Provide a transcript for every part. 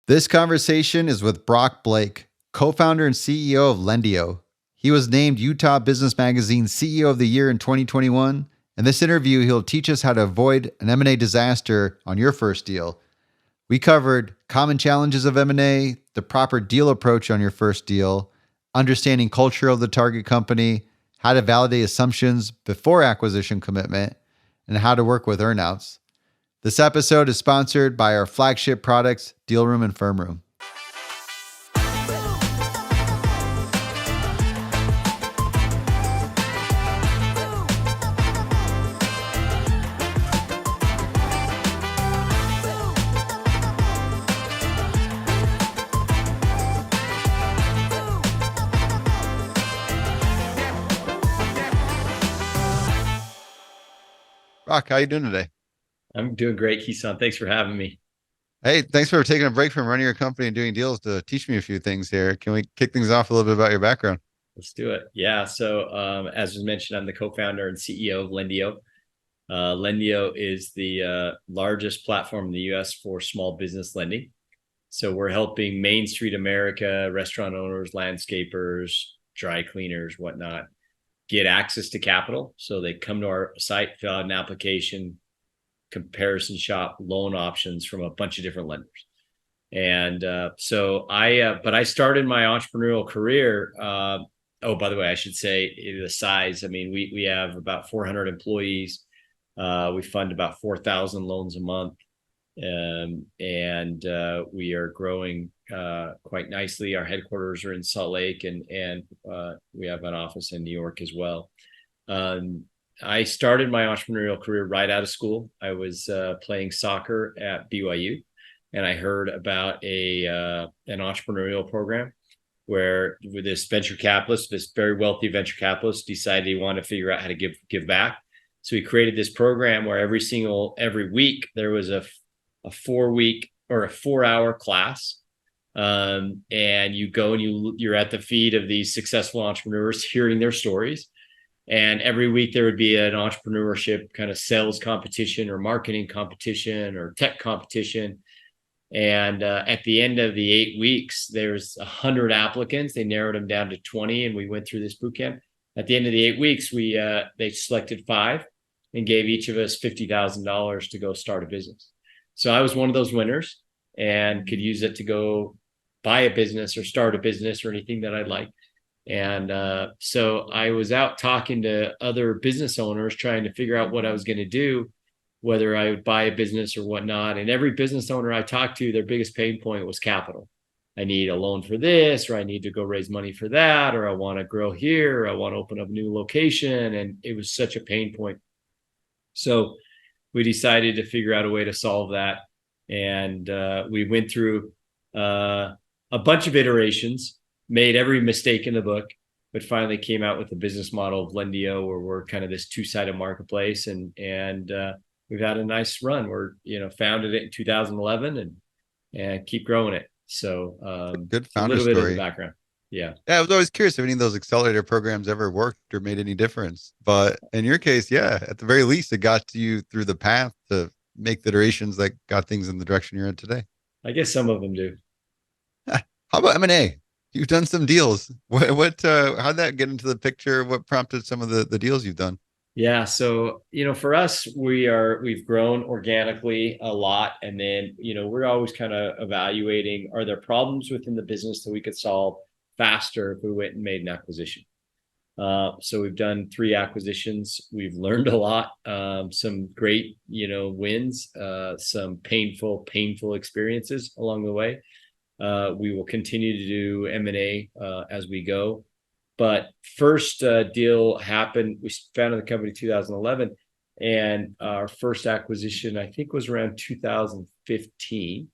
This conversation is with Brock Blake, co-founder and CEO of Lendio. He was named Utah Business Magazine CEO of the Year in 2021. In this interview, he'll teach us how to avoid an M&A disaster on your first deal. We covered common challenges of M&A, the proper deal approach on your first deal, understanding culture of the target company, how to validate assumptions before acquisition commitment, and how to work with earnouts. This episode is sponsored by our flagship products, DealRoom and FirmRoom. Brock, how you doing today? I'm doing great, Kison. Thanks for having me. Hey, thanks for taking a break from running your company and doing deals to teach me a few things here. Can we kick things off a little bit about your background? Let's do it. Yeah. So as was mentioned, I'm the co-founder and CEO of Lendio. Lendio is the largest platform in the U.S. for small business lending. So we're helping Main Street America, restaurant owners, landscapers, dry cleaners, whatnot, get access to capital. So they come to our site, fill out an application, comparison shop loan options from a bunch of different lenders. And but I started my entrepreneurial career. By the way, I should say the size. I mean, we have about 400 employees. We fund about 4,000 loans a month. And we are growing quite nicely. Our headquarters are in Salt Lake, and we have an office in New York as well. I started my entrepreneurial career right out of school. I was playing soccer at BYU, and I heard about an entrepreneurial program where with this venture capitalist, this very wealthy venture capitalist, decided he wanted to figure out how to give back. So he created this program where every week there was a 4-week or a 4-hour class. And you go and you're at the feet of these successful entrepreneurs, hearing their stories. And every week there would be an entrepreneurship kind of sales competition or marketing competition or tech competition. And at the end of the 8 weeks, there's 100 applicants. They narrowed them down to 20, and we went through this boot camp. At the end of the 8 weeks, they selected 5 and gave each of us $50,000 to go start a business. So I was one of those winners and could use it to go buy a business or start a business or anything that I'd like. And so I was out talking to other business owners, trying to figure out what I was going to do, whether I would buy a business or whatnot. And every business owner I talked to, their biggest pain point was capital. I need a loan for this, or I need to go raise money for that, or I want to grow here, or I want to open up a new location. And it was such a pain point. So we decided to figure out a way to solve that. And we went through a bunch of iterations, made every mistake in the book, but finally came out with the business model of Lendio, where we're kind of this two-sided marketplace, and we've had a nice run. We're founded it in 2011 and keep growing it. So good founder a little bit story. of the background. Yeah, I was always curious if any of those accelerator programs ever worked or made any difference. But in your case, yeah, at the very least, it got you through the path to make the iterations that got things in the direction you're in today. I guess some of them do. How about M&A? You've done some deals. How'd that get into the picture? What prompted some of the deals you've done? Yeah. So, for us, we've grown organically a lot. And then, we're always kind of evaluating, are there problems within the business that we could solve faster if we went and made an acquisition? So we've done 3 acquisitions. We've learned a lot, some great, wins, some painful experiences along the way. We will continue to do M&A as we go. But first deal happened, we founded the company in 2011, and our first acquisition, I think, was around 2015.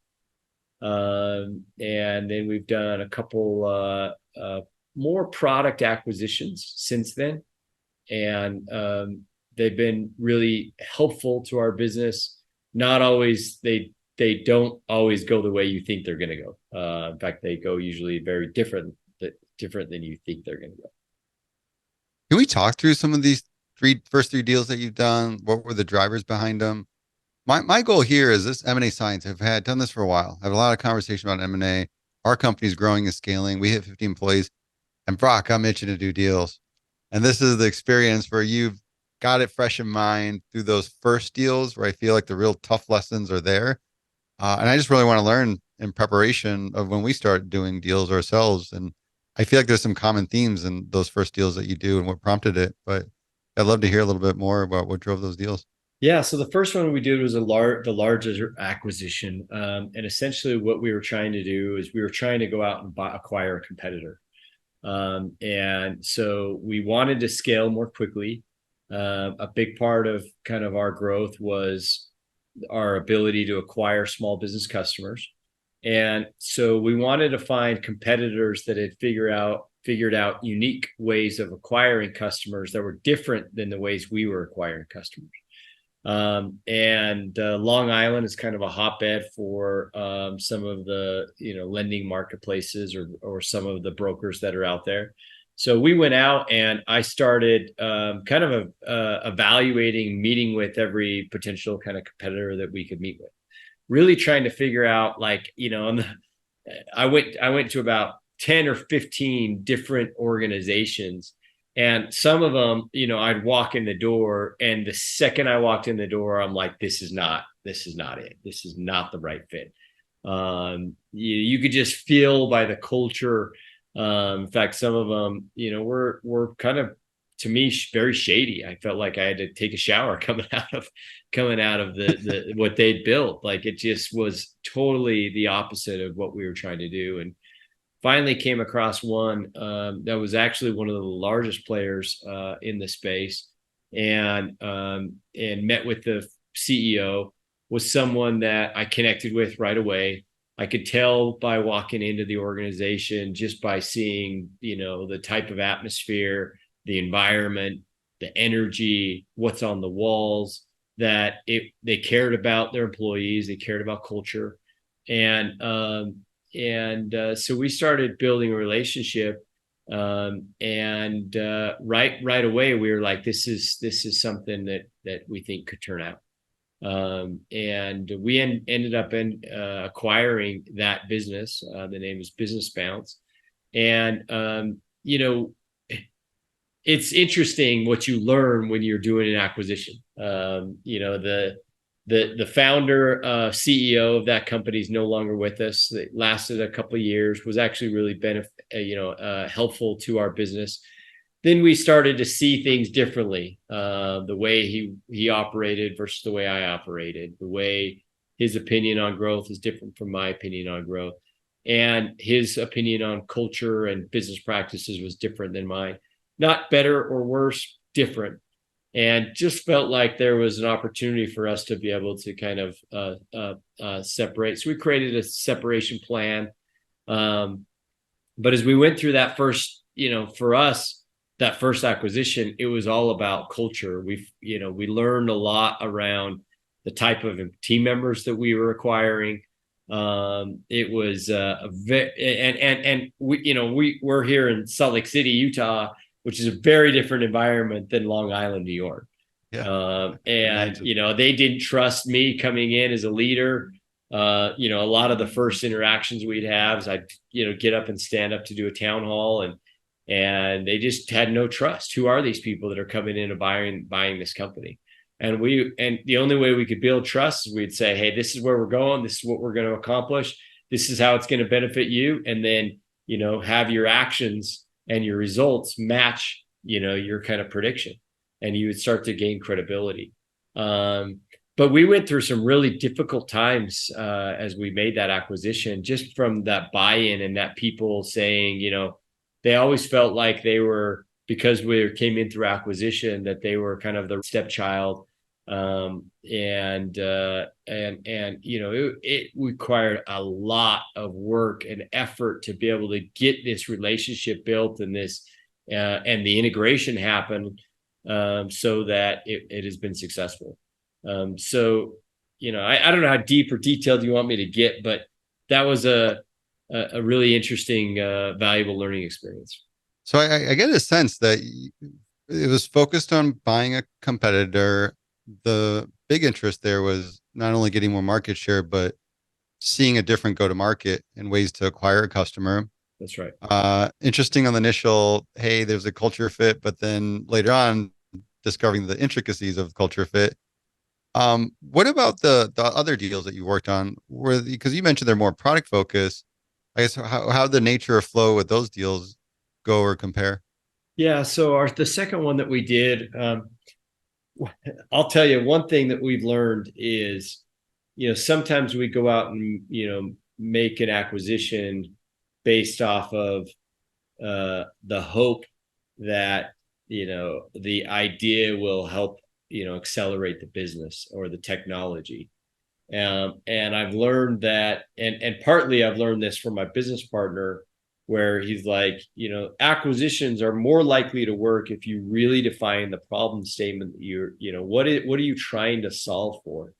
And then we've done a couple more product acquisitions since then. And they've been really helpful to our business. Not always, they don't always go the way you think they're going to go. In fact, they go usually very different than you think they're going to go. Can we talk through some of these first three deals that you've done? What were the drivers behind them? My goal here is this M&A Science. I've done this for a while. I have a lot of conversation about M&A. Our company's growing and scaling. We hit 50 employees. And Brock, I'm itching to do deals. And this is the experience where you've got it fresh in mind through those first deals where I feel like the real tough lessons are there. And I just really want to learn in preparation of when we start doing deals ourselves. And I feel like there's some common themes in those first deals that you do and what prompted it. But I'd love to hear a little bit more about what drove those deals. Yeah, so the first one we did was the largest acquisition, and essentially what we were trying to do is we were trying to go out and acquire a competitor, and so we wanted to scale more quickly. A big part of kind of our growth was our ability to acquire small business customers, and so we wanted to find competitors that had figured out unique ways of acquiring customers that were different than the ways we were acquiring customers. And Long Island is kind of a hotbed for some of the lending marketplaces or some of the brokers that are out there. So we went out and I started kind of evaluating, meeting with every potential kind of competitor that we could meet with, really trying to figure out I went to about 10 or 15 different organizations. And some of them, I'd walk in the door, and the second I walked in the door, I'm like, this is not it. This is not the right fit. You could just feel by the culture. In fact, some of them, were kind of, to me, very shady. I felt like I had to take a shower coming out of the what they'd built. Like, it just was totally the opposite of what we were trying to do. And finally came across one that was actually one of the largest players in the space, and met with the CEO. Was someone that I connected with right away. I could tell by walking into the organization, just by seeing the type of atmosphere, the environment, the energy, what's on the walls, that they cared about their employees, they cared about culture, and so we started building a relationship, and right away we were like, this is something that we think could turn out, and we ended up acquiring that business. The name is Business Bounce, and it's interesting what you learn when you're doing an acquisition. The founder, CEO of that company is no longer with us. It lasted a couple of years, was actually really helpful to our business. Then we started to see things differently. The way he operated versus the way I operated, the way his opinion on growth is different from my opinion on growth, and his opinion on culture and business practices was different than mine. Not better or worse, different. And just felt like there was an opportunity for us to be able to kind of separate. So we created a separation plan. But as we went through that first, for us, that first acquisition, it was all about culture. We learned a lot around the type of team members that we were acquiring. It was we're here in Salt Lake City, Utah, which is a very different environment than Long Island, New York. Yeah. They didn't trust me coming in as a leader. A lot of the first interactions we'd have is I'd, get up and stand up to do a town hall, and they just had no trust. Who are these people that are coming in and buying this company? And the only way we could build trust is we'd say, hey, this is where we're going. This is what we're going to accomplish. This is how it's going to benefit you. And then, have your actions and your results match, your kind of prediction, and you would start to gain credibility. But we went through some really difficult times as we made that acquisition, just from that buy-in and that people saying, they always felt like they were, because we came in through acquisition, that they were kind of the stepchild. It required a lot of work and effort to be able to get this relationship built and and the integration happen, so that it has been successful. I don't know how deep or detailed you want me to get, but that was a really interesting, valuable learning experience. So I get a sense that it was focused on buying a competitor. The big interest there was not only getting more market share, but seeing a different go-to-market and ways to acquire a customer. That's right. Interesting on the initial, hey, there's a culture fit, but then later on, discovering the intricacies of culture fit. What about the other deals that you worked on? Because you mentioned they're more product focused. I guess how the nature of flow with those deals go or compare? Yeah. So the second one that we did, I'll tell you one thing that we've learned is, sometimes we go out and, make an acquisition based off of the hope that, the idea will help, accelerate the business or the technology. And I've learned that, and partly I've learned this from my business partner, where he's like, acquisitions are more likely to work if you really define the problem statement that what are you trying to solve for?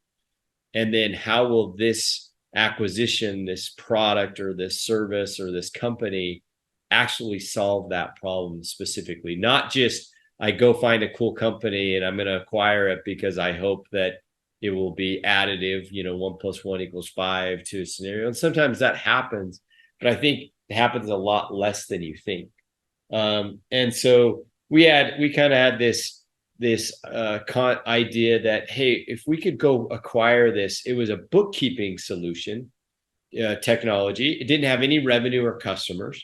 And then how will this acquisition, this product or this service or this company actually solve that problem specifically? Not just I go find a cool company and I'm going to acquire it because I hope that it will be additive, 1+1=5 to a scenario. And sometimes that happens, but I think it happens a lot less than you think. And so we kind of had this idea that, hey, if we could go acquire this, it was a bookkeeping solution, technology. It didn't have any revenue or customers,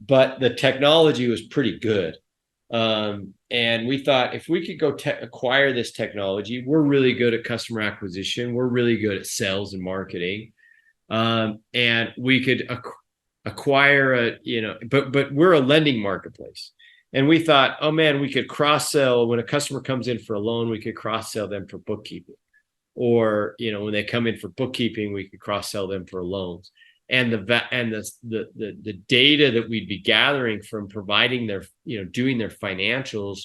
but the technology was pretty good. And we thought if we could go acquire this technology, we're really good at customer acquisition. We're really good at sales and marketing. And we could acquire but we're a lending marketplace. And we thought, oh man, we could cross-sell. When a customer comes in for a loan, we could cross-sell them for bookkeeping. Or, when they come in for bookkeeping, we could cross-sell them for loans. And the data that we'd be gathering from providing their, doing their financials,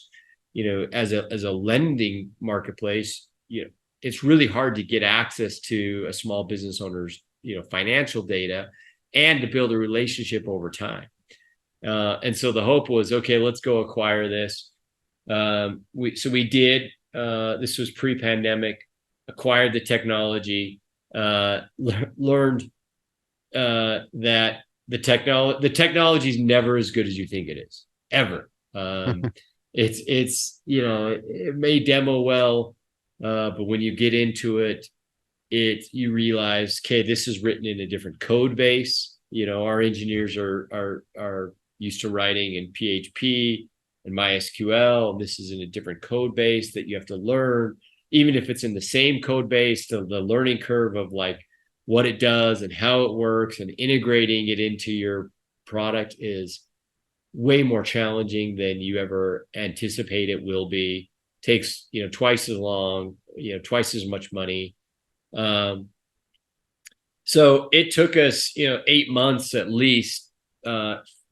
as a lending marketplace, it's really hard to get access to a small business owner's, financial data and to build a relationship over time. And so the hope was, okay, let's go acquire this. We did. This was pre-pandemic. Acquired the technology. Learned that the technology is never as good as you think it is, ever. It's it may demo well, but when you get into it, you realize, okay, this is written in a different code base. Our engineers are used to writing in PHP and MySQL, and this is in a different code base that you have to learn. Even if it's in the same code base, the learning curve of like what it does and how it works and integrating it into your product is way more challenging than you ever anticipate it will be. Takes, twice as long, twice as much money. So it took us, 8 months at least,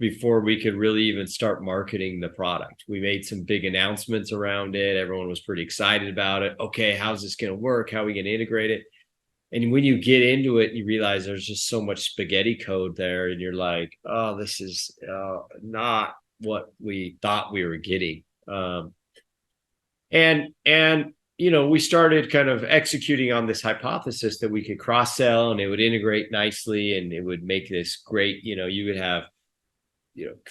before we could really even start marketing the product. We made some big announcements around it. Everyone was pretty excited about it. Okay, how's this going to work? How are we going to integrate it? And when you get into it, you realize there's just so much spaghetti code there. And you're like, oh, this is not what we thought we were getting. We started kind of executing on this hypothesis that we could cross-sell and it would integrate nicely and it would make this great, you would have,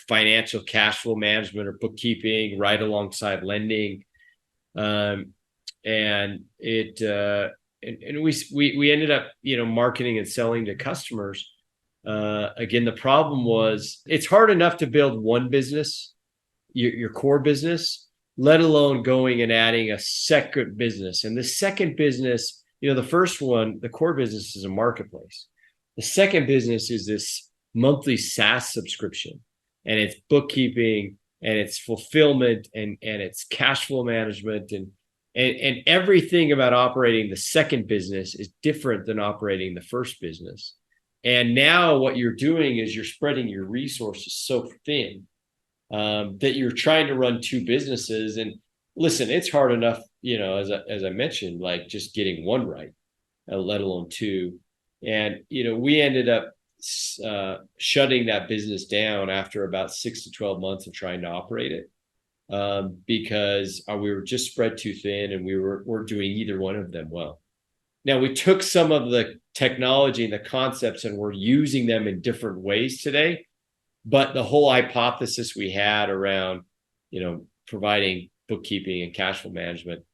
financial cash flow management or bookkeeping right alongside lending. And we ended up, marketing and selling to customers. Again, the problem was it's hard enough to build one business, your core business, let alone going and adding a second business. And the second business, the first one, the core business is a marketplace. The second business is this monthly SaaS subscription, and it's bookkeeping and it's fulfillment and it's cash flow management and everything about operating the second business is different than operating the first business. And now what you're doing is you're spreading your resources so thin that you're trying to run two businesses. And listen, it's hard enough, as I mentioned, like just getting one right, let alone two. And, we ended up shutting that business down after about 6 to 12 months of trying to operate it. because we were just spread too thin and weren't doing either one of them well. Now, we took some of the technology and the concepts and we're using them in different ways today, but the whole hypothesis we had around, providing bookkeeping and cash flow management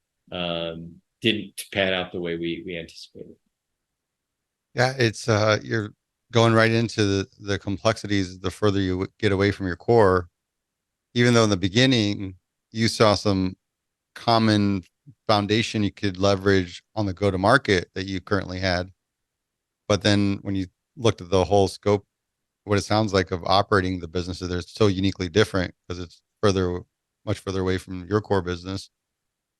didn't pan out the way we anticipated. Yeah, it's you're going right into the complexities the further you get away from your core. Even though in the beginning you saw some common foundation you could leverage on the go-to-market that you currently had, but then when you looked at the whole scope, what it sounds like of operating the businesses, they're so uniquely different because it's much further away from your core business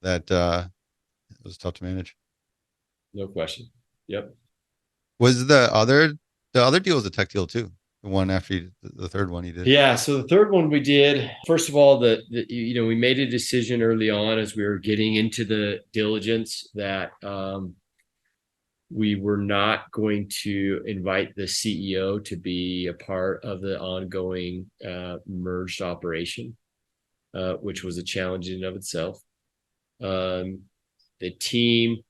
that it was tough to manage. No question. Yep. Was the other deal was a tech deal too? The one after the third one you did? Yeah. So the third one we did, first of all, we made a decision early on as we were getting into the diligence that we were not going to invite the CEO to be a part of the ongoing merged operation, which was a challenge in and of itself. The team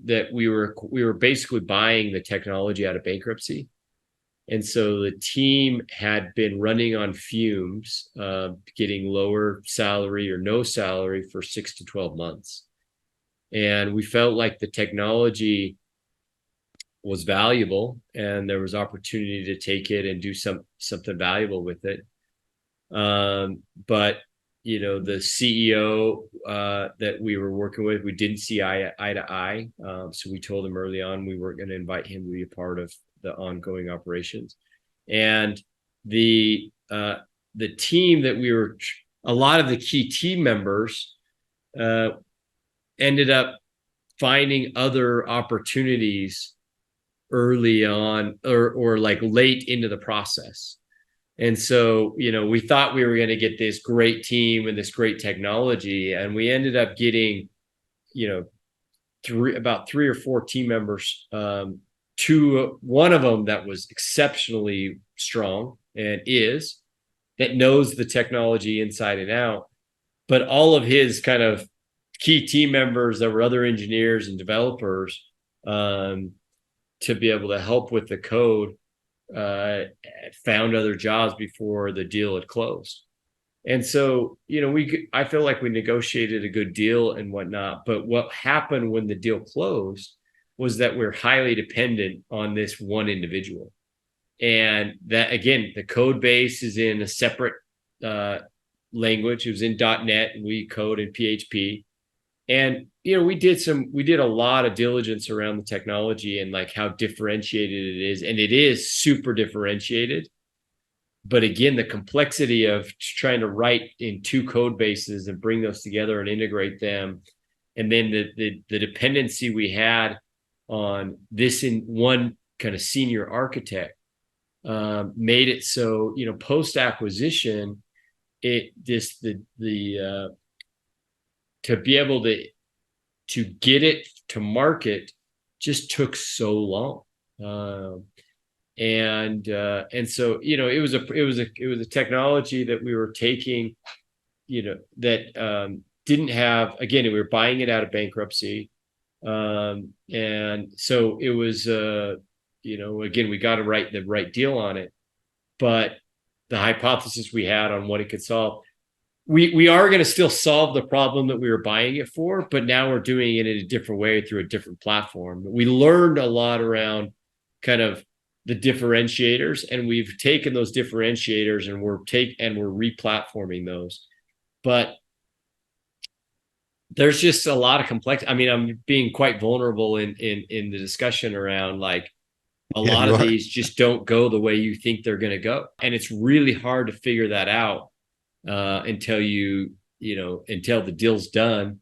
that we were basically buying the technology out of bankruptcy. And so the team had been running on fumes, getting lower salary or no salary for 6 to 12 months. And we felt like the technology was valuable and there was opportunity to take it and do something valuable with it. But the CEO that we were working with, we didn't see eye to eye. So we told him early on we weren't going to invite him to be a part of the ongoing operations. And the team that a lot of the key team members ended up finding other opportunities early on or like late into the process. And so, we thought we were going to get this great team and this great technology, and we ended up getting, about 3 or 4 team members, one of them that was exceptionally strong and that knows the technology inside and out, but all of his kind of key team members that were other engineers and developers to be able to help with the code found other jobs before the deal had closed. And so, I feel like we negotiated a good deal and whatnot, but what happened when the deal closed was that we're highly dependent on this one individual. And that, again, the code base is in a separate language. It was in .NET and we code in PHP. And, we did a lot of diligence around the technology and like how differentiated it is. And it is super differentiated. But again, the complexity of trying to write in 2 code bases and bring those together and integrate them. And then the dependency we had on this in one kind of senior architect made it so, post acquisition, to be able to get it to market just took so long. And so, it was a technology that we were taking, that didn't have, again, we were buying it out of bankruptcy. And so it was, again, we got to write the right deal on it, but the hypothesis we had on what it could solve, we are going to still solve the problem that we were buying it for, but now we're doing it in a different way through a different platform. We learned a lot around kind of the differentiators, and we've taken those differentiators and we're replatforming those. But there's just a lot of complexity. I mean, I'm being quite vulnerable in the discussion around like a lot of these just don't go the way you think they're going to go. And it's really hard to figure that out until until the deal's done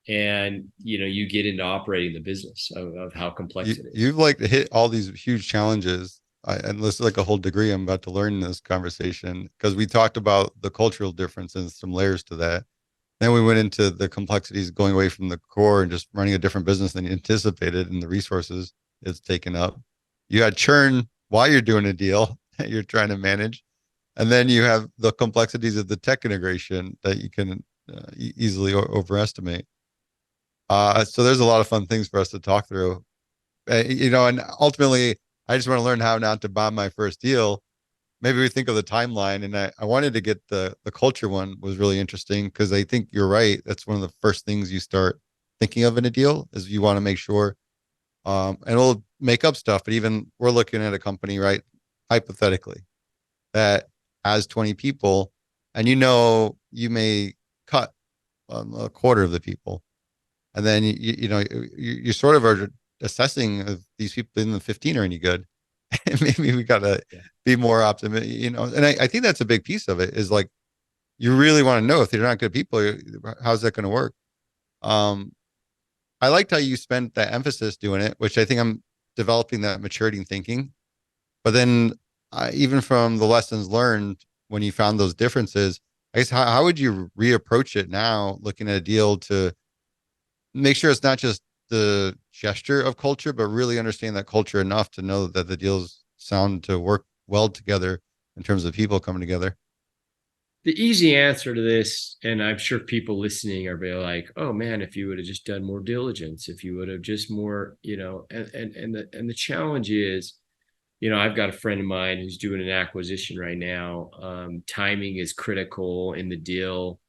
and, you get into operating the business of how complex it is. You've like hit all these huge challenges. And this is like a whole degree I'm about to learn in this conversation, because we talked about the cultural difference and some layers to that. Then we went into the complexities going away from the core and just running a different business than you anticipated and the resources it's taken up. You had churn while you're doing a deal that you're trying to manage. And then you have the complexities of the tech integration that you can easily overestimate. So there's a lot of fun things for us to talk through. And ultimately, I just want to learn how not to bomb my first deal. Maybe we think of the timeline, and I wanted to get the culture one was really interesting because I think you're right. That's one of the first things you start thinking of in a deal is you want to make sure, and we'll make up stuff, but even we're looking at a company, right? Hypothetically, that has 20 people, and you may cut a quarter of the people, and then you sort of are assessing if these people in the 15 are any good. Maybe we gotta be more optimistic, and I think that's a big piece of it is like you really want to know if they're not good people, how's that going to work? I liked how you spent that emphasis doing it, which I think I'm developing that maturity and thinking. But then even from the lessons learned when you found those differences, I guess how would you reapproach it now, looking at a deal to make sure it's not just the gesture of culture, but really understand that culture enough to know that the deals sound to work well together in terms of people coming together? The easy answer to this, and I'm sure people listening are like, "Oh man, if you would have just done more diligence, if you would have just more, and the challenge is, I've got a friend of mine who's doing an acquisition right now. Timing is critical in the deal.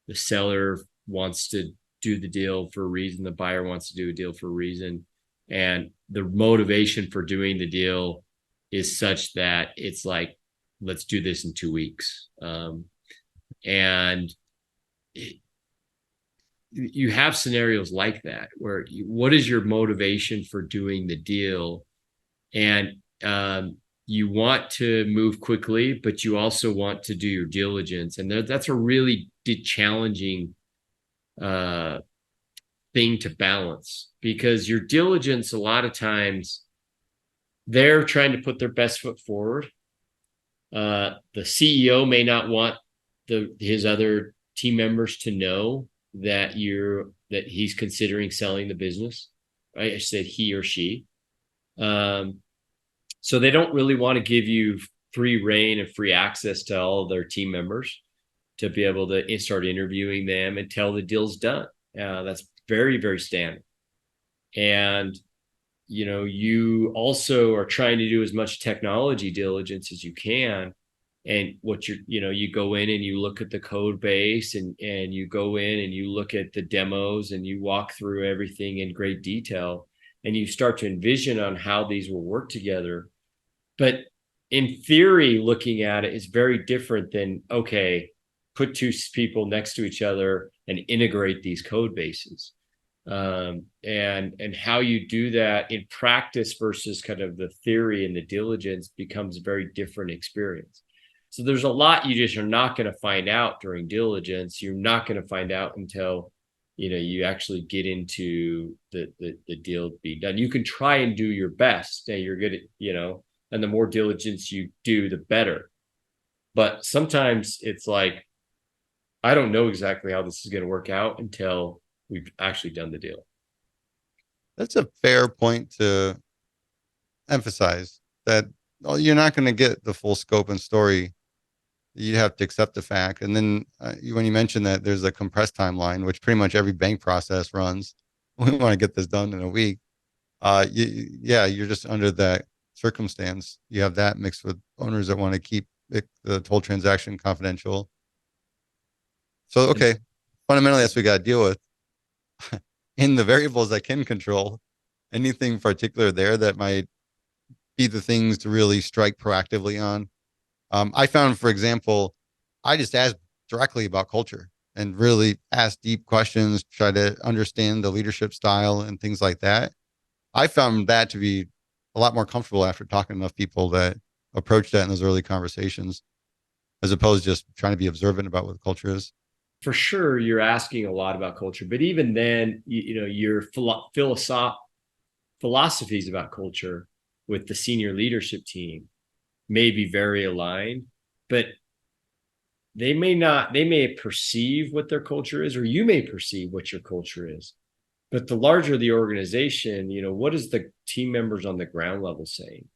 The seller wants to do the deal for a reason. The buyer wants to do a deal for a reason. And the motivation for doing the deal is such that it's like, let's do this in 2 weeks. You have scenarios like that where what is your motivation for doing the deal? And you want to move quickly, but you also want to do your diligence. And that's a really challenging thing to balance, because your diligence, a lot of times they're trying to put their best foot forward. The CEO may not want his other team members to know that he's considering selling the business, right? I said he or she. So they don't really want to give you free reign and free access to all of their team members to be able to start interviewing them until the deal's done. That's very, very standard. And, you also are trying to do as much technology diligence as you can. And you go in and you look at the code base and you go in and you look at the demos and you walk through everything in great detail. And you start to envision on how these will work together. But in theory, looking at it is very different than, okay, put two people next to each other and integrate these code bases. And how you do that in practice versus kind of the theory and the diligence becomes a very different experience. So there's a lot you just are not going to find out during diligence. You're not going to find out until you actually get into the deal being done. You can try and do your best. And you're good at, and the more diligence you do, the better. But sometimes it's like, I don't know exactly how this is going to work out until we've actually done the deal. That's a fair point to emphasize, that you're not going to get the full scope and story. You have to accept the fact. And then when you mentioned that there's a compressed timeline, which pretty much every bank process runs, we want to get this done in a week. You're just under that circumstance. You have that mixed with owners that want to keep the whole transaction confidential. So, okay, fundamentally, that's what we got to deal with. In the variables I can control, anything particular there that might be the things to really strike proactively on? I found, for example, I just asked directly about culture and really ask deep questions, try to understand the leadership style and things like that. I found that to be a lot more comfortable after talking to enough people that approach that in those early conversations, as opposed to just trying to be observant about what the culture is. For sure, you're asking a lot about culture, but even then, your philosophies about culture with the senior leadership team may be very aligned, but they may perceive what their culture is, or you may perceive what your culture is. But the larger the organization, what is the team members on the ground level saying?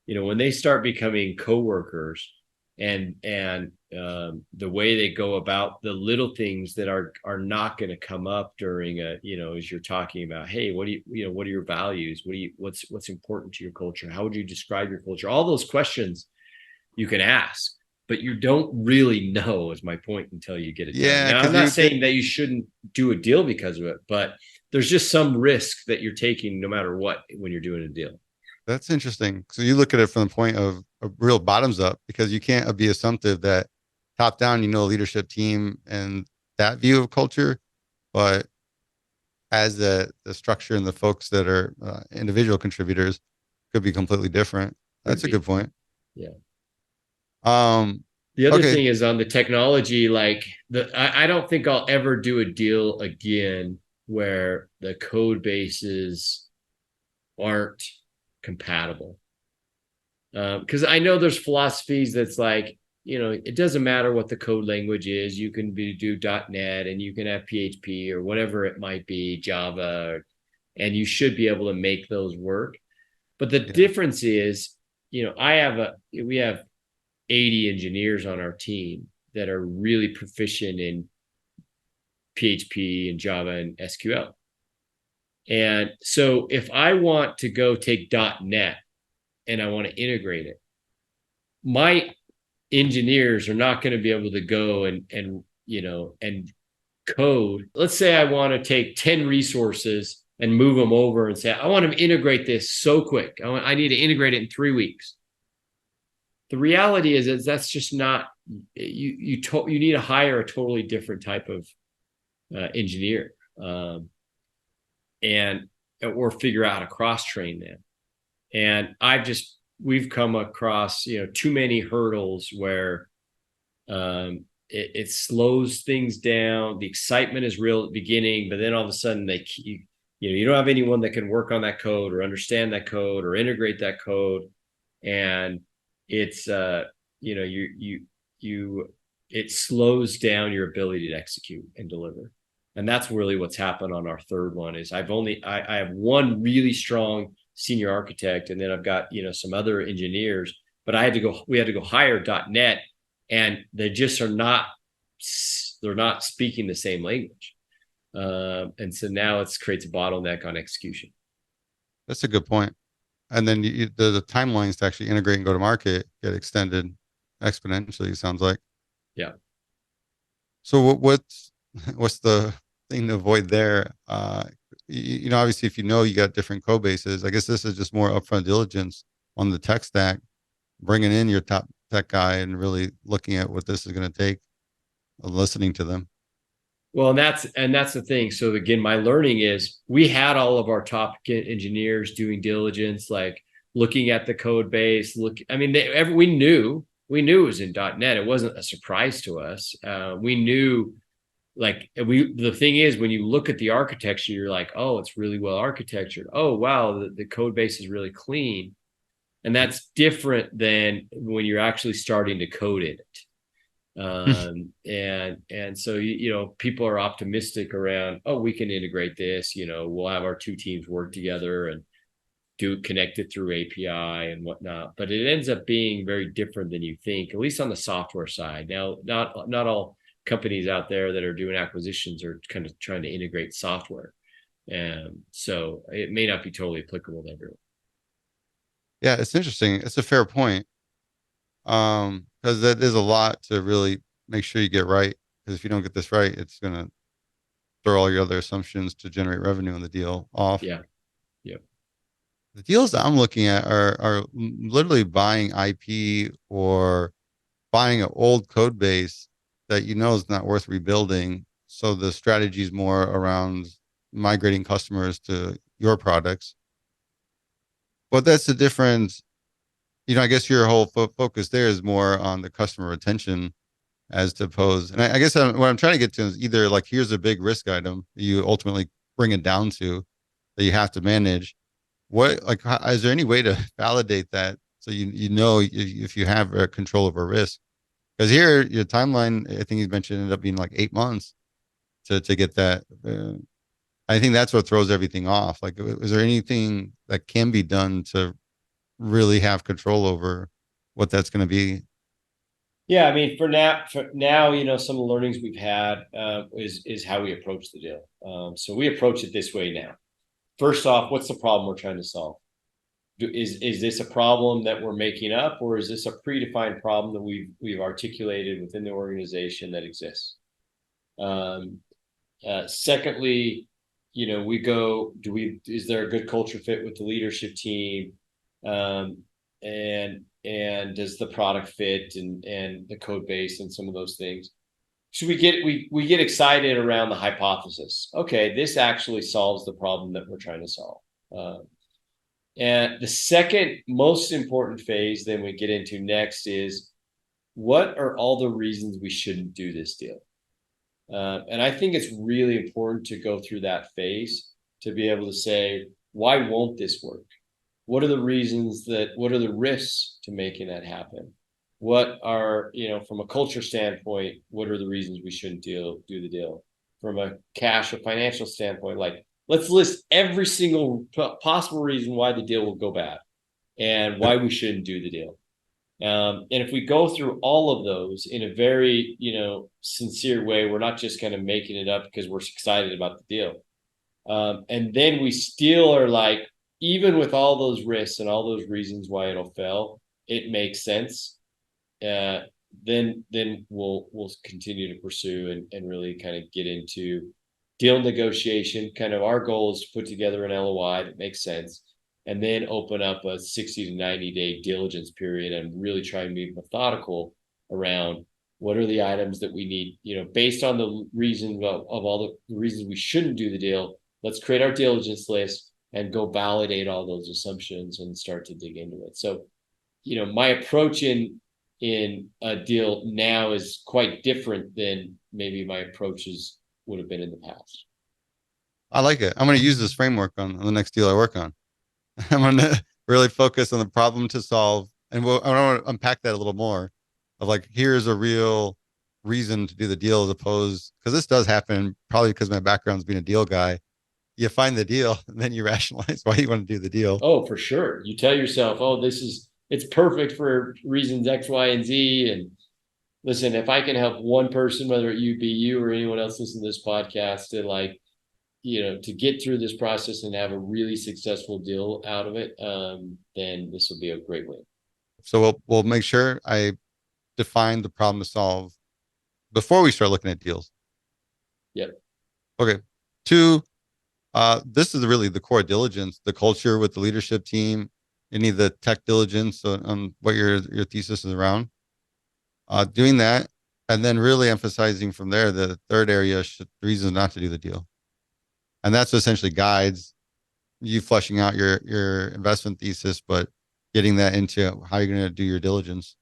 When they start becoming coworkers, and the way they go about the little things that are not going to come up during a, as you're talking about, hey, what are your values? What's important to your culture? How would you describe your culture? All those questions you can ask, but you don't really know, is my point, until you get it done. Now, I'm not saying that you shouldn't do a deal because of it, but there's just some risk that you're taking no matter what when you're doing a deal. That's interesting. So you look at it from the point of a real bottoms up, because you can't be assumptive that top down, leadership team and that view of culture, but as the structure and the folks that are individual contributors could be completely different. That's a good point. Yeah. The other thing is on the technology, I don't think I'll ever do a deal again where the code bases aren't compatible. Because I know there's philosophies that's like, it doesn't matter what the code language is. You can do .NET and you can have PHP or whatever it might be, Java, and you should be able to make those work. But the difference is, we have 80 engineers on our team that are really proficient in PHP and Java and SQL. And so if I want to go take .NET and I want to integrate it, my engineers are not going to be able to go and code. Let's say I want to take 10 resources and move them over and say, I want to integrate this so quick. I need to integrate it in 3 weeks. The reality is that's just not, you need to hire a totally different type of engineer, or figure out how to cross-train them. And we've come across, too many hurdles where it slows things down. The excitement is real at the beginning, but then all of a sudden you don't have anyone that can work on that code or understand that code or integrate that code. And it's, it slows down your ability to execute and deliver. And that's really what's happened on our third one. Is I have one really strong senior architect, and then I've got, some other engineers, but we had to go hire .NET, and they just they're not speaking the same language. And so now it creates a bottleneck on execution. That's a good point. And then the timelines to actually integrate and go to market get extended exponentially, it sounds like. Yeah. So what's the thing to avoid there? Obviously, if you got different code bases, I guess this is just more upfront diligence on the tech stack, bringing in your top tech guy and really looking at what this is going to take, listening to them. Well, that's the thing. So again, my learning is we had all of our top engineers doing diligence, like looking at the code base. We knew it was in .NET. It wasn't a surprise to us. We knew, the thing is, when you look at the architecture, you're like, oh, it's really well architectured. Oh, wow, the code base is really clean. And that's different than when you're actually starting to code it. And so, people are optimistic around, oh, we can integrate this, we'll have our two teams work together and connect it through API and whatnot. But it ends up being very different than you think, at least on the software side. Now, not all companies out there that are doing acquisitions are kind of trying to integrate software. And so it may not be totally applicable to everyone. Yeah, it's interesting. It's a fair point. Because that is a lot to really make sure you get right. Because if you don't get this right, it's going to throw all your other assumptions to generate revenue in the deal off. Yeah. Yeah. The deals that I'm looking at are literally buying IP or buying an old code base that is not worth rebuilding. So the strategy is more around migrating customers to your products. But that's the difference. I guess your whole focus there is more on the customer retention as opposed. And I guess what I'm trying to get to is either like, here's a big risk item you ultimately bring it down to that you have to manage. Is there any way to validate that? So, if you have control over risk, because here your timeline, I think you mentioned, ended up being like 8 months to get that. I think that's what throws everything off. Like, is there anything that can be done to really have control over what that's going to be? Yeah, I mean, for now, some of the learnings we've had is how we approach the deal. So we approach it this way now. First off, what's the problem we're trying to solve? Is this a problem that we're making up, or is this a predefined problem that we've articulated within the organization that exists? Secondly, is there a good culture fit with the leadership team? And does the product fit and the code base and some of those things? So we get excited around the hypothesis. Okay, this actually solves the problem that we're trying to solve. And the second most important phase then we get into next is, what are all the reasons we shouldn't do this deal? And I think it's really important to go through that phase to be able to say, why won't this work? What are the risks to making that happen? What are, from a culture standpoint, what are the reasons we shouldn't do the deal? From a financial standpoint, like, let's list every single possible reason why the deal will go bad and why we shouldn't do the deal. And if we go through all of those in a very, sincere way, we're not just kind of making it up because we're excited about the deal. And then we still are like, even with all those risks and all those reasons why it'll fail, it makes sense. Then we'll continue to pursue and really kind of get into deal negotiation. Kind of our goal is to put together an LOI that makes sense, and then open up a 60 to 90 day diligence period and really try and be methodical around what are the items that we need, based on the reason of all the reasons we shouldn't do the deal. Let's create our diligence list and go validate all those assumptions and start to dig into it. So, my approach in a deal now is quite different than maybe my approaches would have been in the past. I like it. I'm going to use this framework on the next deal I work on. I'm going to really focus on the problem to solve. And I want to unpack that a little more of like, here's a real reason to do the deal, as opposed, because this does happen probably because my background's being a deal guy. You find the deal and then you rationalize why you want to do the deal. Oh, for sure. You tell yourself, oh, it's perfect for reasons X, Y, and Z. And listen, if I can help one person, whether it be you or anyone else listening to this podcast, to get through this process and have a really successful deal out of it, then this will be a great win. So we'll make sure I define the problem to solve before we start looking at deals. Yep. Okay. 2, this is really the core diligence, the culture with the leadership team, any of the tech diligence on what your thesis is around. Doing that, and then really emphasizing from there the third area, reasons not to do the deal. And that's essentially guides you fleshing out your investment thesis, but getting that into how you're going to do your diligence.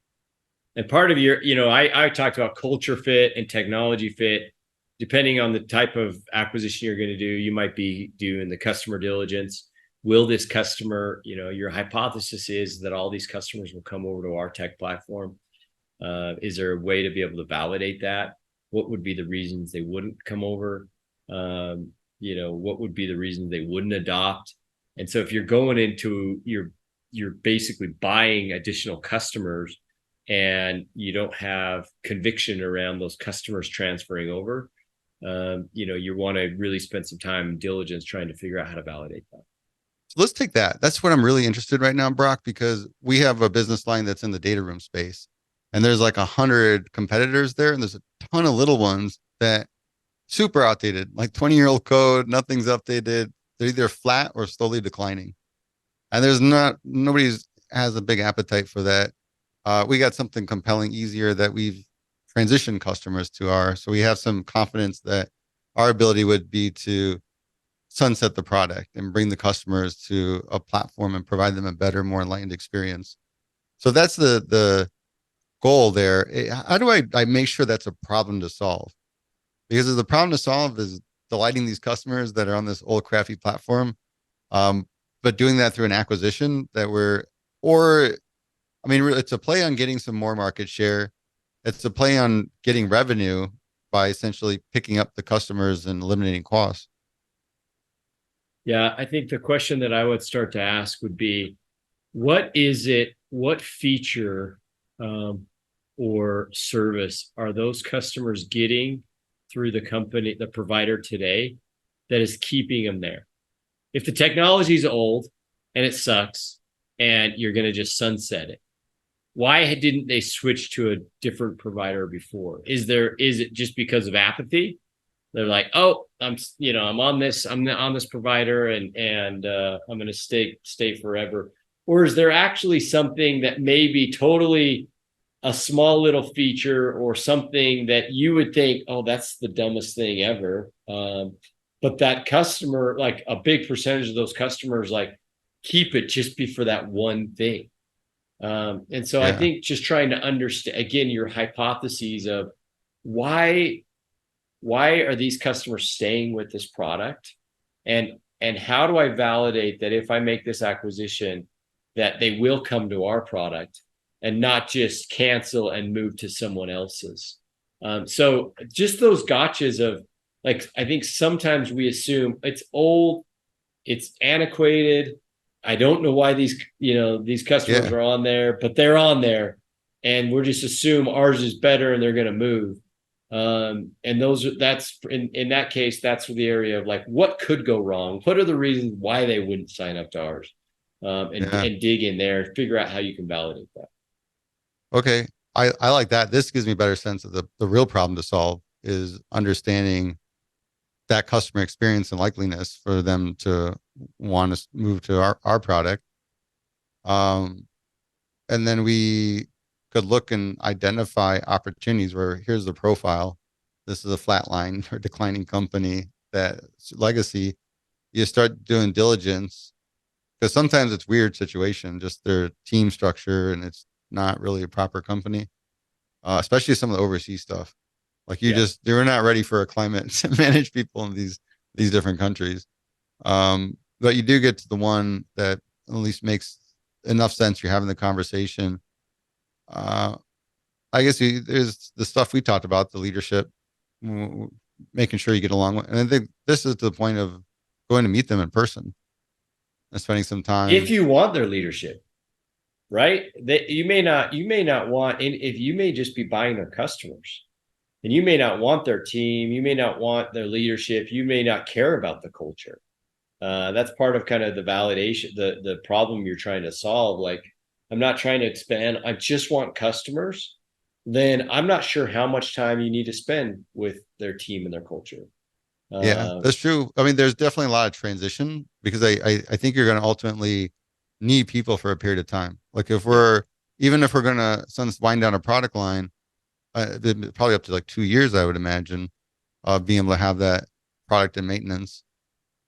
And part of I talked about culture fit and technology fit. Depending on the type of acquisition you're going to do, you might be doing the customer diligence. Will this customer, your hypothesis is that all these customers will come over to our tech platform. Is there a way to be able to validate that? What would be the reasons they wouldn't come over? What would be the reasons they wouldn't adopt? And so if you're going into you're basically buying additional customers and you don't have conviction around those customers transferring over, you want to really spend some time in diligence trying to figure out how to validate that. So let's take that. That's what I'm really interested in right now, Brock, because we have a business line that's in the DealRoom space, and there's like 100 competitors there, and there's a ton of little ones that super outdated, like 20-year-old code, nothing's updated. They're either flat or slowly declining. And nobody's has a big appetite for that. We got something compelling, easier that we've transitioned customers to so we have some confidence that our ability would be to sunset the product and bring the customers to a platform and provide them a better, more enlightened experience. So that's the goal there. How do I make sure that's a problem to solve? Because the problem to solve is delighting these customers that are on this old crafty platform, but doing that through an acquisition it's a play on getting some more market share. It's a play on getting revenue by essentially picking up the customers and eliminating costs. Yeah, I think the question that I would start to ask would be, what feature or service are those customers getting through the company, the provider today, that is keeping them there? If the technology is old and it sucks and you're going to just sunset it, why didn't they switch to a different provider before? Is it just because of apathy? They're like, oh, I'm on this provider and I'm going to stay forever. Or is there actually something that may be totally a small little feature or something that you would think, oh, that's the dumbest thing ever. But that customer, like a big percentage of those customers, like keep it just be for that one thing. And so I think just trying to understand, again, your hypotheses of why are these customers staying with this product? And how do I validate that if I make this acquisition, that they will come to our product and not just cancel and move to someone else's? So just those gotchas of, like, I think sometimes we assume it's old, it's antiquated. I don't know why these customers are on there, but they're on there, and we're just assume ours is better and they're going to move. And that's in that case, that's the area of like, what could go wrong? What are the reasons why they wouldn't sign up to ours? And dig in there and figure out how you can validate that. Okay. I like that. This gives me a better sense of the real problem to solve is understanding that customer experience and likeliness for them to want to move to our product. And then we could look and identify opportunities where here's the profile. This is a flatline or declining company, that legacy. You start doing diligence, because sometimes it's weird situation, just their team structure, and it's not really a proper company, especially some of the overseas stuff. Like they were not ready for a climate to manage people in these different countries. But you do get to the one that at least makes enough sense. You're having the conversation. I guess there's the stuff we talked about, the leadership, making sure you get along with. And I think this is to the point of going to meet them in person and spending some time. If you want their leadership, right? You may not want, and if you may just be buying their customers, and you may not want their team, you may not want their leadership, you may not care about the culture. That's part of kind of the validation, the problem you're trying to solve. Like, I'm not trying to expand, I just want customers. Then I'm not sure how much time you need to spend with their team and their culture. Yeah, that's true. I mean, there's definitely a lot of transition, because I think you're going to ultimately need people for a period of time. Like even if we're going to wind down a product line, probably up to like 2 years, I would imagine, being able to have that product and maintenance.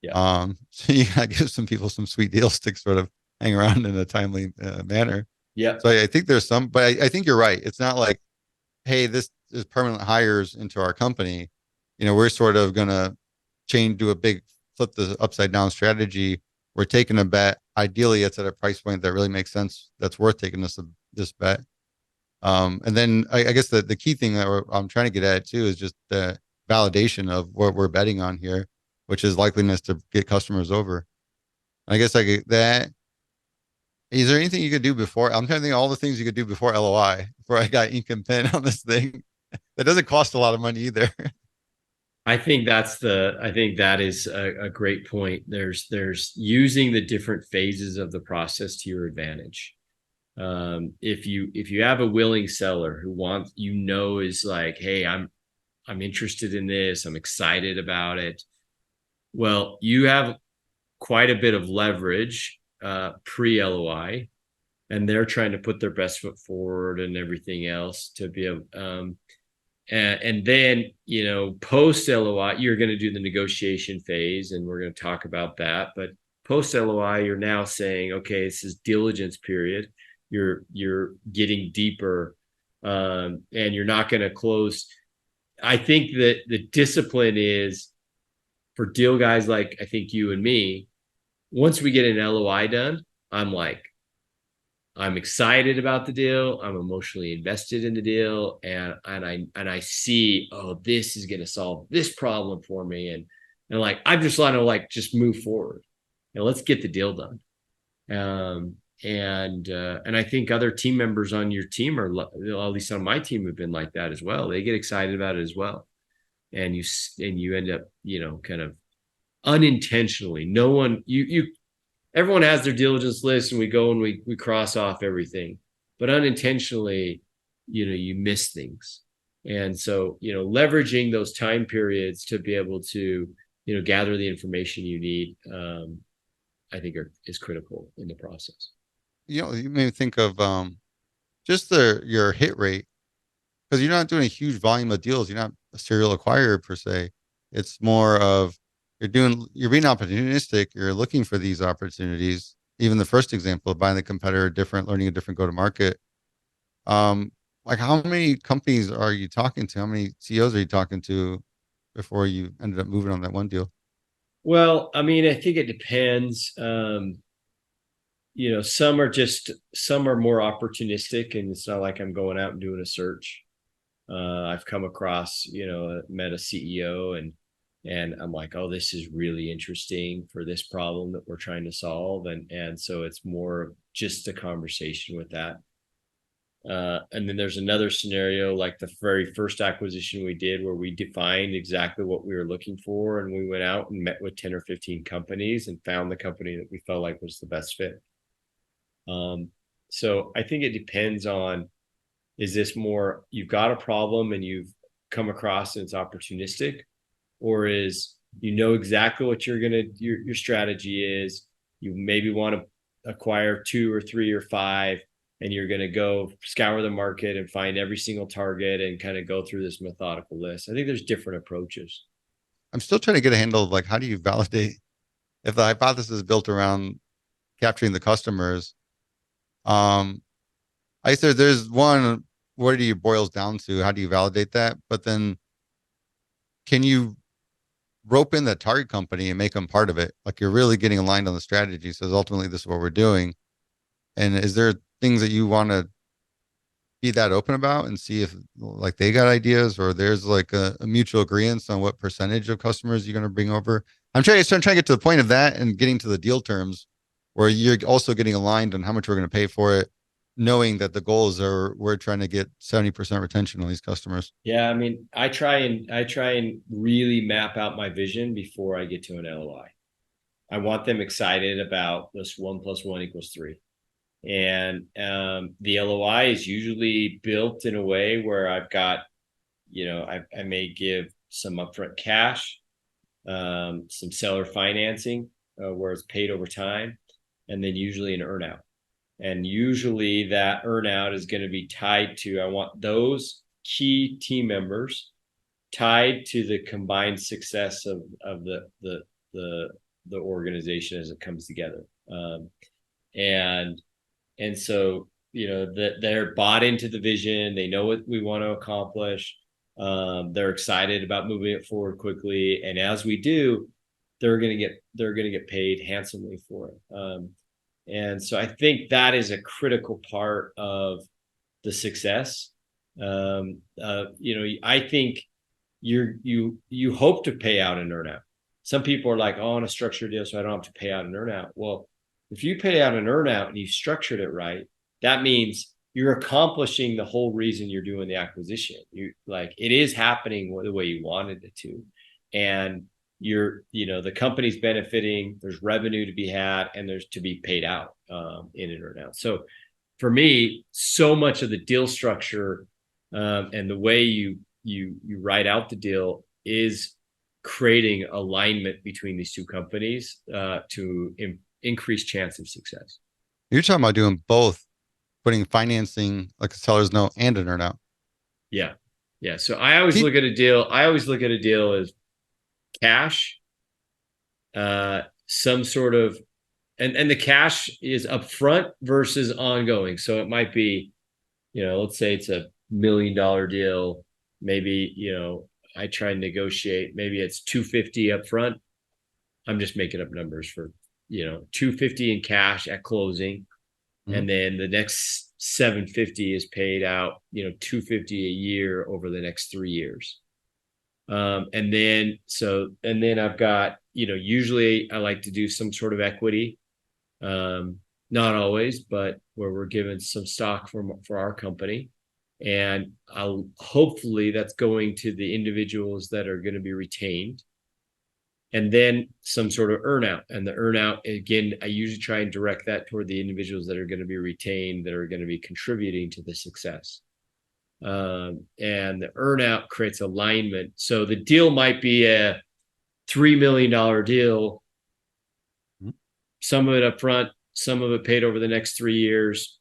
Yeah. So you gotta give some people some sweet deals to sort of hang around in a timely manner. Yeah. So I think there's some, but I think you're right. It's not like, hey, this is permanent hires into our company. We're sort of gonna do a big flip the upside down strategy. We're taking a bet. Ideally, it's at a price point that really makes sense. That's worth taking this bet. And then I guess the key thing that I'm trying to get at too is just the validation of what we're betting on here, which is likeliness to get customers over. I guess that. Is there anything you could do before? I'm trying to think of all the things you could do before LOI, before I got ink and pen on this thing. That doesn't cost a lot of money either. I think that is a great point. There's using the different phases of the process to your advantage. If you have a willing seller who wants, is like, hey, I'm interested in this, I'm excited about it. Well, you have quite a bit of leverage pre-LOI, and they're trying to put their best foot forward and everything else to be able. And then, post LOI, you're going to do the negotiation phase, and we're going to talk about that. But post LOI, you're now saying, okay, this is diligence period. You're getting deeper, and you're not going to close. I think that the discipline is for deal guys like I think you and me. Once we get an LOI done, I'm excited about the deal. I'm emotionally invested in the deal, and I see, oh, this is going to solve this problem for me, and like I'm just want to just move forward and let's get the deal done. And I think other team members on your team are, at least on my team, have been like that as well. They get excited about it as well, and you end up, kind of unintentionally. No one, everyone has their diligence list, and we go and we cross off everything, but unintentionally, you miss things. And so, leveraging those time periods to be able to, gather the information you need, I think is critical in the process. You made me think of just your hit rate, because you're not doing a huge volume of deals. You're not a serial acquirer per se. It's more of you're being opportunistic. You're looking for these opportunities. Even the first example of buying the competitor different, learning a different go to market. Like how many companies are you talking to? How many CEOs are you talking to before you ended up moving on that one deal? Well, I mean, I think it depends. Some are more opportunistic, and it's not like I'm going out and doing a search. I've come across, met a CEO, and I'm like, oh, this is really interesting for this problem that we're trying to solve. And so it's more just a conversation with that. And then there's another scenario, like the very first acquisition we did, where we defined exactly what we were looking for. And we went out and met with 10 or 15 companies and found the company that we felt like was the best fit. So I think it depends on, is this more, you've got a problem and you've come across and it's opportunistic, or is, exactly what your strategy is. You maybe want to acquire 2 or 3 or 5, and you're going to go scour the market and find every single target and kind of go through this methodical list. I think there's different approaches. I'm still trying to get a handle of, like, how do you validate if the hypothesis is built around capturing the customers? I said there's one, what do you boils down to? How do you validate that? But then can you rope in the target company and make them part of it? Like, you're really getting aligned on the strategy. So ultimately this is what we're doing. And is there things that you want to be that open about and see if, like, they got ideas, or there's like a mutual agreement on what percentage of customers you're going to bring over? I'm trying to get to the point of that and getting to the deal terms where you're also getting aligned on how much we're going to pay for it, knowing that the goals are, we're trying to get 70% retention on these customers. Yeah. I mean, I try and really map out my vision before I get to an LOI. I want them excited about this 1 + 1 = 3. And the LOI is usually built in a way where I've got, I may give some upfront cash, some seller financing where it's paid over time, and then usually an earnout. And usually that earnout is going to be tied to, I want those key team members tied to the combined success of the organization as it comes together. And so, that they're bought into the vision. They know what we want to accomplish. They're excited about moving it forward quickly. And as we do, they're going to get paid handsomely for it. And so I think that is a critical part of the success. I think you hope to pay out an earnout. Some people are like, oh, on a structured deal, so I don't have to pay out an earnout. Well, if you pay out an earnout and you structured it right, that means you're accomplishing the whole reason you're doing the acquisition. It is happening the way you wanted it to. And the company's benefiting, there's revenue to be had, and there's to be paid out in an earnout. So for me, so much of the deal structure and the way you write out the deal is creating alignment between these two companies to increased chance of success. You're talking about doing both, putting financing, like a seller's note, and an earnout. Yeah. So I always look at a deal as cash, some sort of, and the cash is upfront versus ongoing. So it might be, let's say it's $1 million deal. Maybe, I try and negotiate. Maybe it's $250 upfront. I'm just making up numbers for, $250 in cash at closing. Mm-hmm. And then the next $750 is paid out, $250 a year over the next 3 years. And then I've got, usually I like to do some sort of equity. not always, but where we're given some stock for our company. And hopefully that's going to the individuals that are going to be retained. And then some sort of earnout. And the earnout, again, I usually try and direct that toward the individuals that are going to be retained, that are going to be contributing to the success. And the earnout creates alignment. So the deal might be a $3 million deal, some of it up front, some of it paid over the next 3 years,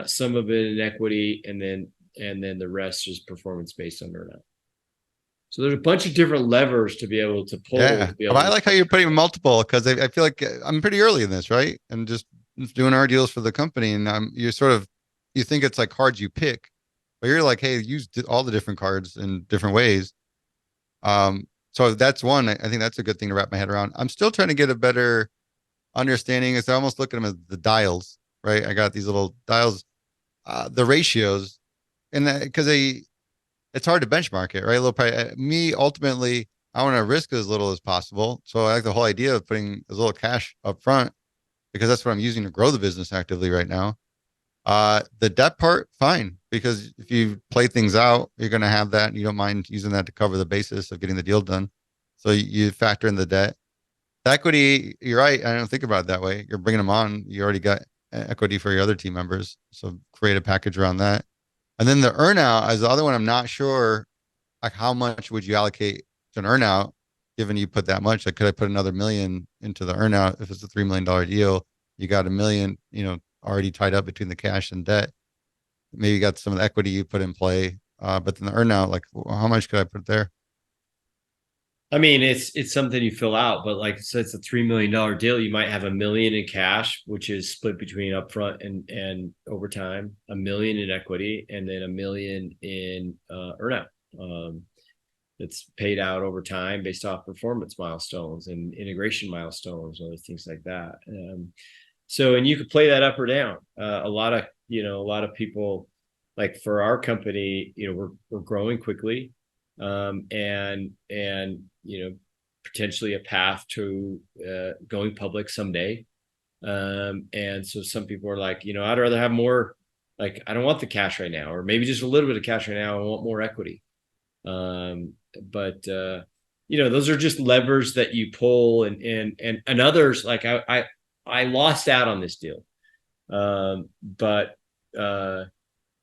some of it in equity, and then the rest is performance based on earnout. So there's a bunch of different levers to be able to pull. Yeah, I like how you're putting multiple, because I feel like I'm pretty early in this, right? And just doing our deals for the company, and you think it's like cards you pick, but you're like, hey, use all the different cards in different ways. So that's one. I think that's a good thing to wrap my head around. I'm still trying to get a better understanding. Is I almost look at them as the dials, right? I got these little dials, the ratios, and because it's hard to benchmark it, right? Me, ultimately, I want to risk as little as possible. So I like the whole idea of putting as little cash up front, because that's what I'm using to grow the business actively right now. The debt part, fine, because if you play things out, you're going to have that, and you don't mind using that to cover the basis of getting the deal done. So you factor in the debt. The equity, you're right. I don't think about it that way. You're bringing them on. You already got equity for your other team members. So create a package around that. And then the earnout is the other one. I'm not sure, like, how much would you allocate to an earnout, given you put that much? Like, could I put another $1 million into the earnout? If it's a $3 million deal, you got $1 million, already tied up between the cash and debt. Maybe you got some of the equity you put in play. But then the earnout, like, how much could I put there? I mean, it's something you fill out, but like, so it's a $3 million deal. You might have $1 million in cash, which is split between upfront and over time, $1 million in equity, and then $1 million in earnout. It's paid out over time based off performance milestones and integration milestones, and other things like that. So, and you could play that up or down. A lot of people, like for our company, we're growing quickly, and potentially a path to going public someday. And so some people are like, I'd rather have more. Like, I don't want the cash right now, or maybe just a little bit of cash right now. I want more equity. But those are just levers that you pull, and others, like I lost out on this deal. But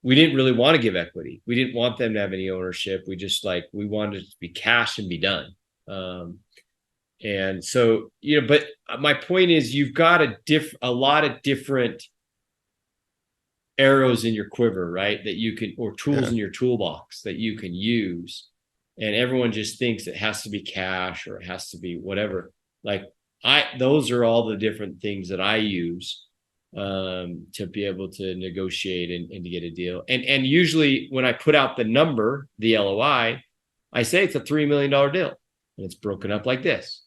we didn't really want to give equity. We didn't want them to have any ownership. We wanted it to be cash and be done. And so, but my point is, you've got a lot of different arrows in your quiver, right? That you can, or tools in your toolbox that you can use. And everyone just thinks it has to be cash or it has to be whatever. Like, those are all the different things that I use to be able to negotiate and to get a deal. And usually when I put out the number, the LOI, I say it's a $3 million deal, and it's broken up like this,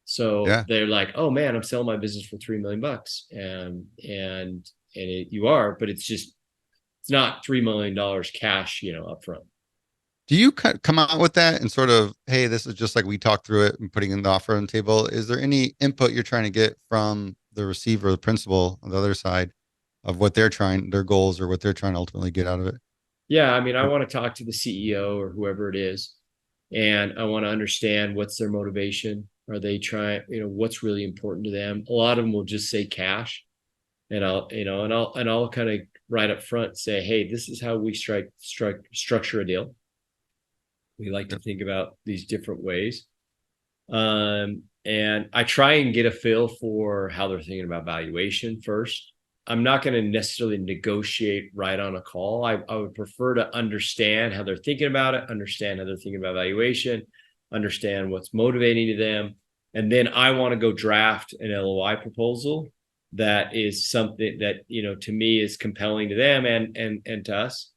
So they're like, oh man, I'm selling my business for $3 million, and you are, but it's not $3 million cash, up front. Do you come out with that and sort of, hey, this is just like we talked through it and putting in the offer on the table? Is there any input you're trying to get from the receiver, the principal on the other side, of what their goals, or what they're trying to ultimately get out of it? Yeah. I mean, I want to talk to the CEO or whoever it is, and I want to understand what's their motivation. Are they trying, what's really important to them? A lot of them will just say cash, and I'll kind of right up front say, hey, this is how we structure a deal. We like to think about these different ways. And I try and get a feel for how they're thinking about valuation first. I'm not going to necessarily negotiate right on a call. I would prefer to understand how they're thinking about it, understand how they're thinking about valuation, understand what's motivating to them. And then I want to go draft an LOI proposal that is something that, to me is compelling to them and to us.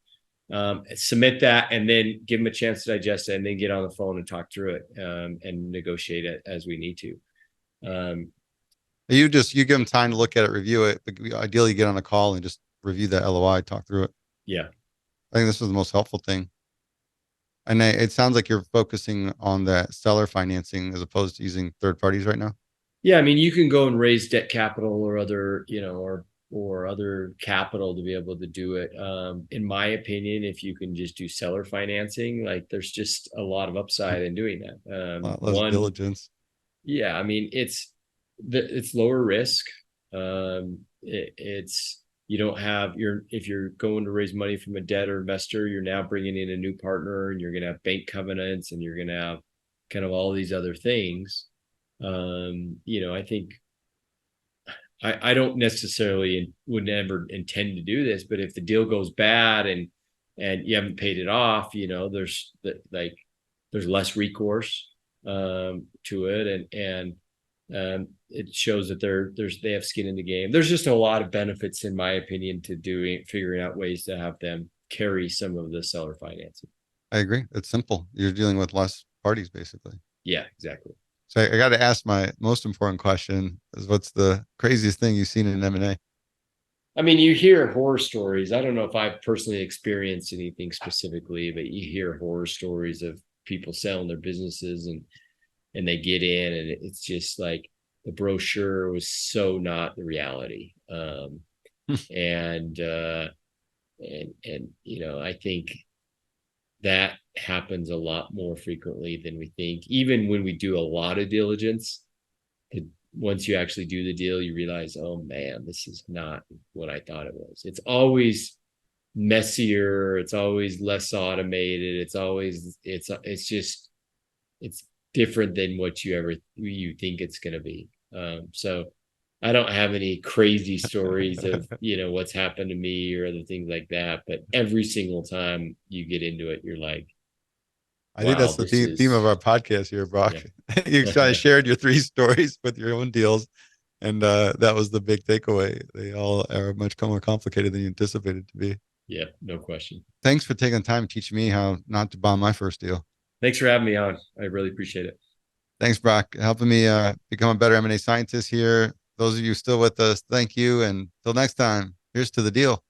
Submit that, and then give them a chance to digest it, and then get on the phone and talk through it, and negotiate it as we need to. You give them time to look at it, review it, but ideally get on a call and just review that LOI, talk through it. Yeah. I think this is the most helpful thing. And it sounds like you're focusing on that seller financing as opposed to using third parties right now. Yeah, I mean, you can go and raise debt capital or other, or other capital to be able to do it. In my opinion, if you can just do seller financing, like there's just a lot of upside in doing that. A lot less diligence. Yeah, I mean, it's lower risk. It's you don't have if you're going to raise money from a debt or investor, you're now bringing in a new partner, and you're going to have bank covenants, and you're going to have kind of all these other things. I think I don't necessarily would never intend to do this, but if the deal goes bad and you haven't paid it off, there's less recourse to it, and it shows that they have skin in the game. There's just a lot of benefits, in my opinion, to figuring out ways to have them carry some of the seller financing. I agree. It's simple. You're dealing with less parties, basically. Yeah, exactly. So I got to ask my most important question is, what's the craziest thing you've seen in M&A? I mean, you hear horror stories. I don't know if I've personally experienced anything specifically, but you hear horror stories of people selling their businesses and they get in, and it's just like the brochure was so not the reality. And I think that happens a lot more frequently than we think. Even when we do a lot of diligence, once you actually do the deal, you realize, oh man, this is not what I thought it was. It's always messier. It's always less automated. It's different than what you think it's going to be. So I don't have any crazy stories of, what's happened to me or other things like that. But every single time you get into it, you're like, I think that's the theme of our podcast here, Brock. Yeah. You kind of shared your 3 stories with your own deals, and that was the big takeaway. They all are much more complicated than you anticipated to be. Yeah, no question. Thanks for taking the time to teach me how not to bomb my first deal. Thanks for having me on. I really appreciate it. Thanks, Brock. Helping me become a better M&A scientist here. Those of you still with us, thank you. And till next time, here's to the deal.